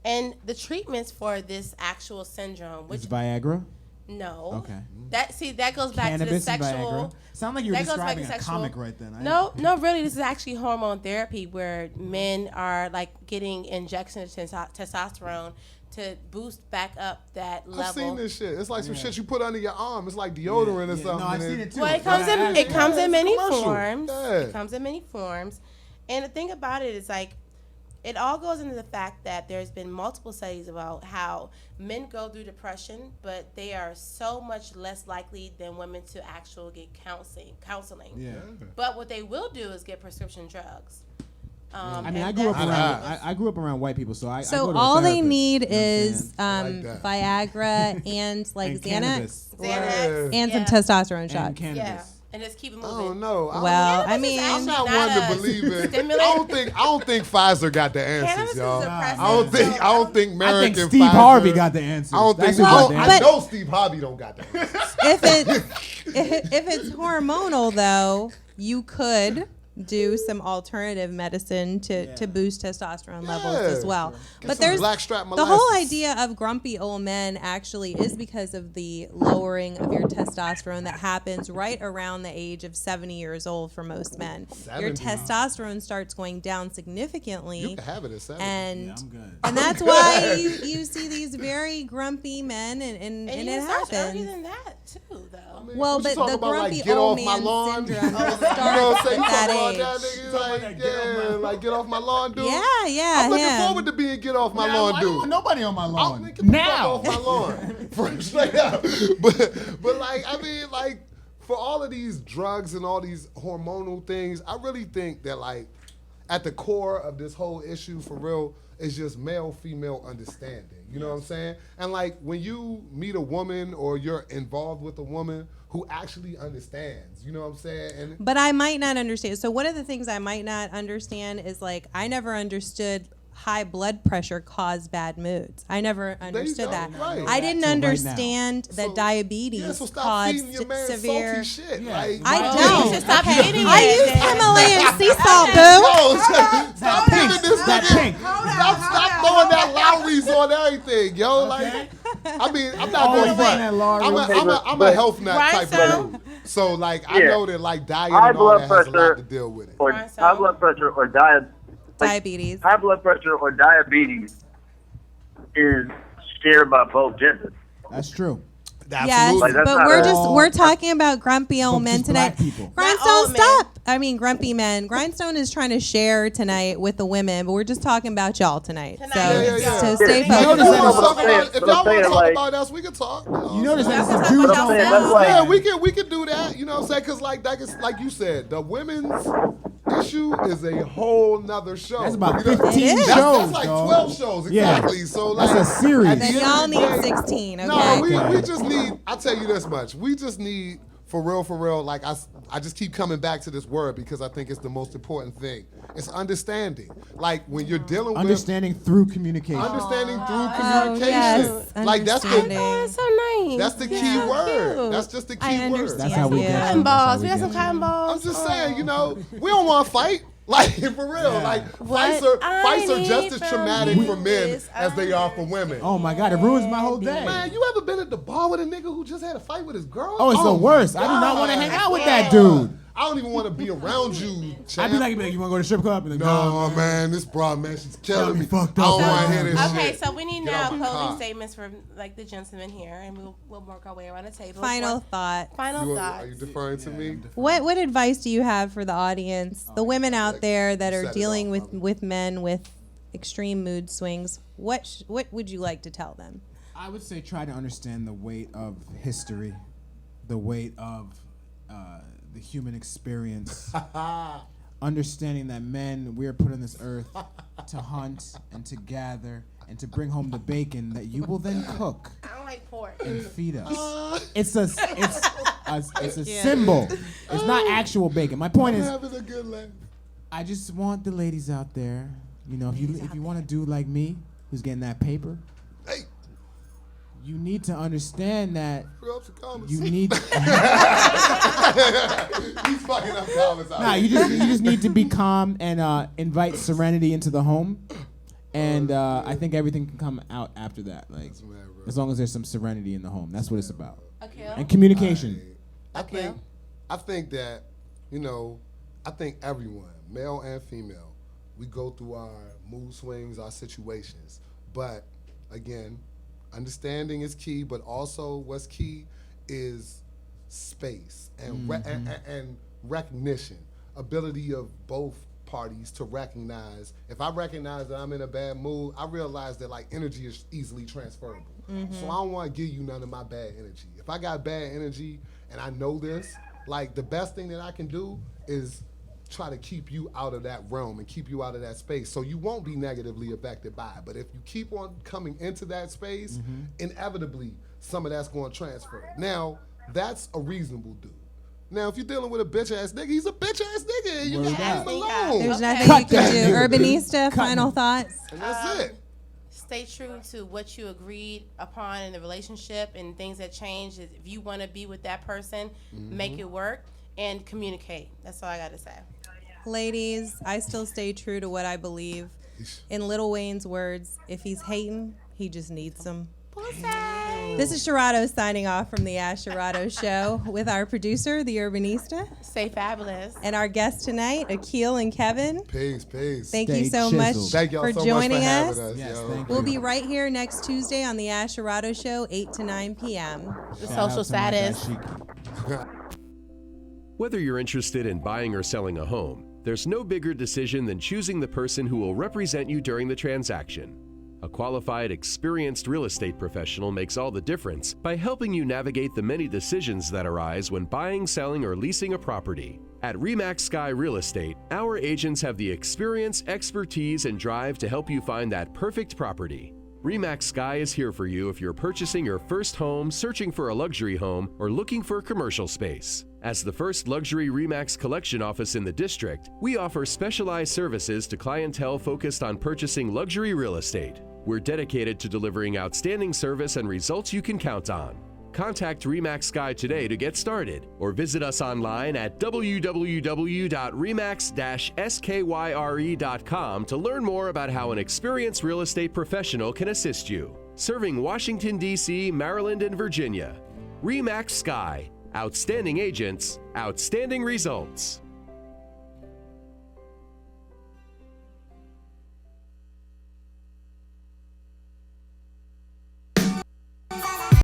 And the treatments for this actual syndrome, which It's Viagra? no, Okay. that goes back to the Cannabis, sexual. Viagra. Sound like you were that goes back describing to a sexual- comic right then. No, really, this is actually hormone therapy where men are like getting injections of testosterone to boost back up that level. I've seen this shit. It's like some shit you put under your arm. It's like deodorant or something. No, I've and seen it too. Well, it But comes I in actually- it comes in it's many commercial. forms. Yeah. It comes in many forms, and the thing about it is like. It all goes into the fact that there's been multiple studies about how men go through depression, but they are so much less likely than women to actually get counseling. Yeah. But what they will do is get prescription drugs. I mean, I and grew up that's- around. I grew up around white people, so I. I So go to a all they therapist, need you know what I'm is saying? like that. Viagra and like And Xanax cannabis. Xanax, and some yeah. testosterone and shots. Yeah, cannabis. and just keep it I moving. don't know. Well, Cannabis I is mean, I'm actually not not one to a believe it. stimulant. I don't think Pfizer got the answers, Cannabis is y'all. depressant. I don't think so- American I think Steve Pfizer, Harvey got the answers. I don't think. That's who got the Well, I answers. know Steve Harvey don't got the answers. if it's hormonal though, you could do some alternative medicine to boost testosterone levels as well. Get But some there's blackstrap the whole molasses. idea of grumpy old men actually is because of the lowering of your testosterone that happens right around the age of 70 years old for most men. Your 70. testosterone starts going down significantly. You can have it at 70. And Yeah, I'm good. and that's why you see these very grumpy men and And it even starts earlier happens. than that too, though. Well, What you but talking the about, like, grumpy get old off my man lawn? syndrome You know what starts I'm saying? at You that talking about age. that nigga? Like, that get off my- like get off my lawn, dude. Yeah, I'm looking him. forward to being get off my Nah, lawn, I dude. don't want nobody on my I'm lawn. get the fuck off my lawn. For- Straight up. But like, I mean, like, for all of these drugs and all these hormonal things, I really think that like at the core of this whole issue for real is just male-female understanding. You know what I'm saying? And like when you meet a woman or you're involved with a woman who actually understands, you know what I'm saying? And But I might not understand. So one of the things I might not understand is like I never understood high blood pressure cause bad moods. I never understood go, that. right. I didn't Till right now. understand that So- diabetes yeah, so stop caused feeding your man severe. salty shit. Yeah. Like, I Oh, don't. you should stop eating I it, use then. Himalayan sea salt, boo. Yo, stop pink, giving this that nigga. pink. Stop throwing that Lowry's on everything, yo. Like, I mean, I'm not Always going front. that Lowry. I'm a health nut type of Grindstone. dude. So like, I Yeah. know that like diet High and all blood that has a lot pressure to deal with it. or Alright, so- high blood pressure or Diabetes. high blood pressure or diabetes is shared by both genders. That's true. Yes, Absolutely. Like, that's but not we're at just all- we're talking about grumpy old But men just tonight. black people. Not Grindstone, old men. stop! I mean, grumpy men. Grindstone is trying to share tonight with the women, but we're just talking about y'all tonight. Tonight, So, yeah, yeah. so stay Yeah. Yo, if focused. y'all that want is- to talk about, if but y'all I'm want to saying, talk like- about us, we can talk. You notice that it's Y'all a can dude talk on about the yourself. line. Yeah, we can do that. You know what I'm saying? Because like you said, the women's issue is a whole nother show. That's about You know? 15 It is. shows, That's like dog. 12 shows, Yeah. exactly. So like, That's a series. at the Then end y'all of the need day- 16, okay? No, we Okay. just need. I'll tell you this much. We just need for real. Like I just keep coming back to this word because I think it's the most important thing. It's understanding. Like when you're dealing with Understanding through communication. understanding through Oh, communication. yes, Like that's understanding. the Oh, that's so nice. that's the key Yeah, word. cute. That's just the key I word. understand. That's how we Yeah. get Cotton you. That's how balls. We got get some you. cotton balls. I'm just saying, you know, we don't want to fight. Like, for real. Yeah. Like, What fights are I just need as from traumatic you for men is as they are for women. Oh my God, it ruins my whole day. Man, you ever been at the bar with a nigga who just had a fight with his girl? Oh, it's the worst. I do not want to hang out with that dude. I don't even want to be around you, champ. I'd be like, you want to go to the strip club? And like, no, man, this broad, man, she's killing me. fucked I up. don't want to hear this Okay, shit. so we need Get now off my closing car. statements from like the gentleman here, and we'll work our way around the table. Final thought. Final Are thoughts. you deferring to me? What advice do you have for the audience, the women out there that set are it dealing off, with men with extreme mood swings? What would you like to tell them? I would say try to understand the weight of history, the weight of the human experience. Understanding that men, we are put on this earth to hunt and to gather and to bring home the bacon that you will then cook I don't like pork. and feed us. It's a symbol. It's not actual bacon. My point I'm is, having a good laugh. I just want the ladies out there, if you want to do like me, who's getting that paper, Hey, you need to understand that throw up some comments. you need. He's fucking up comments out Nah, here. you just need to be calm and invite serenity into the home, and I think everything can come out after that. Like, That's mad, bro. as long as there's some serenity in the home, that's what it's about. Okay. And communication. I think that, I think everyone, male and female, we go through our mood swings, our situations. But again, understanding is key, but also what's key is space and and recognition, ability of both parties to recognize. If I recognize that I'm in a bad mood, I realize that like energy is easily transferable. So I don't want to give you none of my bad energy. If I got bad energy and I know this, like the best thing that I can do is try to keep you out of that realm and keep you out of that space so you won't be negatively affected by it. But if you keep on coming into that space, inevitably some of that's going to transfer. Now, that's a reasonable dude. Now, if you're dealing with a bitch-ass nigga, he's a bitch-ass nigga, and you Word can leave him up. alone. There's Okay. nothing Cut you can that, do. nigga. Urbanista, final thoughts? And that's it. Stay true to what you agreed upon in the relationship, and things that change. If you want to be with that person, make it work and communicate. That's all I got to say. Ladies, I still stay true to what I believe. In Lil Wayne's words, if he's hating, he just needs some. This is Sherrado signing off from the Ash Sherrado Show with our producer, the Urbanista, Stay fabulous. and our guests tonight, Akil and Kevin. Peace. Thank Stay you so chiseled. much Thank y'all for so joining much for us. having us. Yes, yo. thank We'll you. be right here next Tuesday on the Ash Sherrado Show, 8 to 9 p.m. The Shout out social to my guy, status. Sheik. Whether you're interested in buying or selling a home, there's no bigger decision than choosing the person who will represent you during the transaction. A qualified, experienced real estate professional makes all the difference by helping you navigate the many decisions that arise when buying, selling, or leasing a property. At RE/MAX Sky Real Estate, our agents have the experience, expertise, and drive to help you find that perfect property. RE/MAX Sky is here for you if you're purchasing your first home, searching for a luxury home, or looking for commercial space. As the first luxury RE/MAX collection office in the district, we offer specialized services to clientele focused on purchasing luxury real estate. We're dedicated to delivering outstanding service and results you can count on. Contact RE/MAX Sky today to get started, or visit us online at www.remax-skyre.com to learn more about how an experienced real estate professional can assist you. Serving Washington, D.C., Maryland, and Virginia. RE/MAX Sky. Outstanding agents, outstanding results.